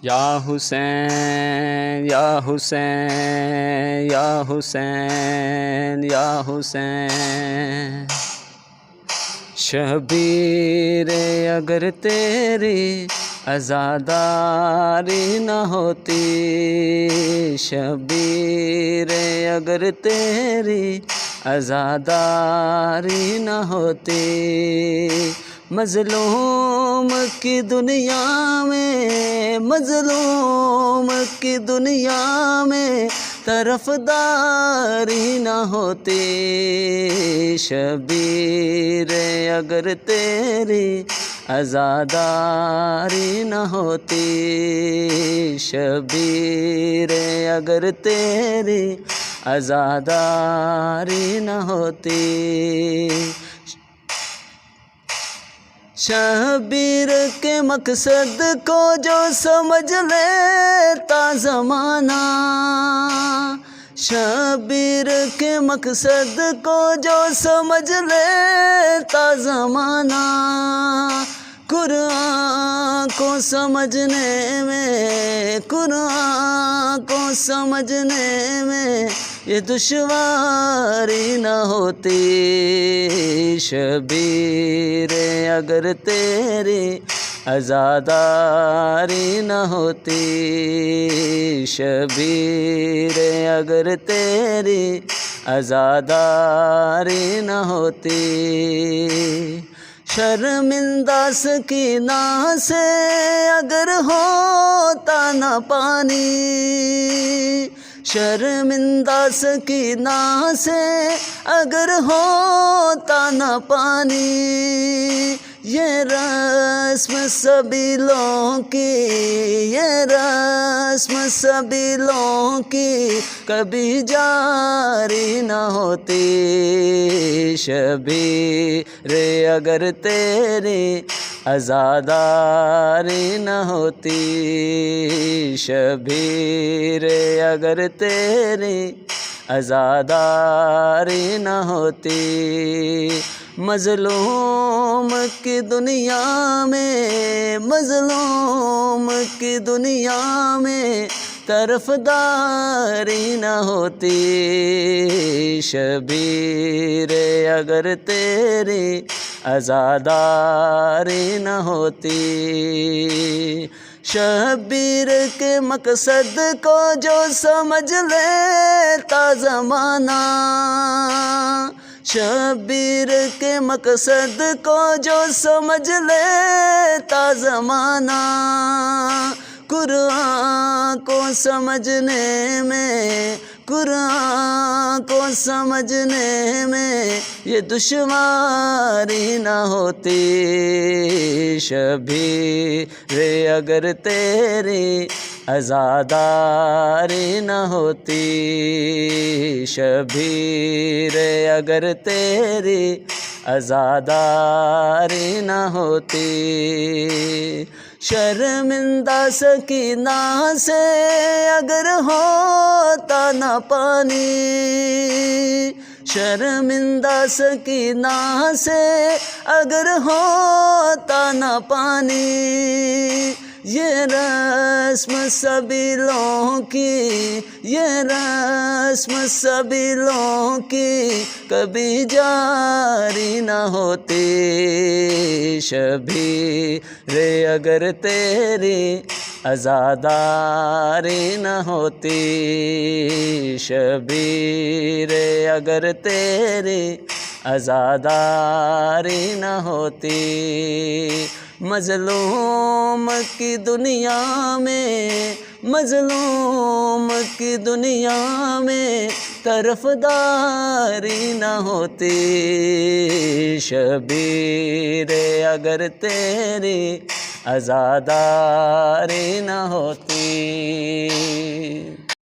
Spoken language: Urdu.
یا حسین یا حسین یا حسین یا حسین، شبیر اگر تیری عزاداری نہ ہوتی، شبیر اگر تیری عزاداری نہ ہوتی، مظلوم کی دنیا میں، مظلوم کی دنیا میں طرفداری نہ ہوتی، شبیر اگر تیری عزاداری نہ ہوتی، شبیر اگر تیری عزاداری نہ ہوتی، شبیر کے مقصد کو جو سمجھ لیتا زمانہ، شبیر کے مقصد کو جو سمجھ لیتا زمانہ، قرآن کو سمجھنے میں، قرآن کو سمجھنے میں یہ دشواری نہ ہوتی، شبیر اگر تیری عزاداری نہ ہوتی، شبیر اگر تیری عزاداری نہ ہوتی، شرمندہ سکینہ سے اگر ہوتا نہ پانی، شرمندہ سکینہ سے اگر ہوتا نہ پانی، یہ رسم سبیلوں کی، یہ رسم سبیلوں کی کبھی جاری نہ ہوتی، شبیر اگر تیری عزاداری نہ ہوتی، شبیر اگر تیری عزاداری نہ ہوتی، مظلوم کی دنیا میں، مظلوم کی دنیا میں طرفداری نہ ہوتی، شبیر اگر تیری عزاداری نہ ہوتی، شبیر کے مقصد کو جو سمجھ لیتا زمانہ، شبیر کے مقصد کو جو سمجھ لیتا زمانہ، قرآن کو سمجھنے میں، قرآن کو سمجھنے میں یہ دشواری نہ ہوتی، شبیر اگر تیری عزاداری نہ ہوتی، شبیر اگر تیری عزاداری نہ ہوتی، شرمندہ سکینہ سے اگر ہوتا نہ پانی، شرمندہ سکینہ سے اگر ہوتا نہ پانی، یہ رسم سبیلوں کی، یہ رسم سبیلوں کی کبھی جاری نہ ہوتی، شبیر اگر تیری عزاداری نہ ہوتی، شبیر اگر تیری عزاداری نہ ہوتی، مظلوم کی دنیا میں، مظلوم کی دنیا میں طرفداری نہ ہوتی، شبیر اگر تیری عزاداری نہ ہوتی۔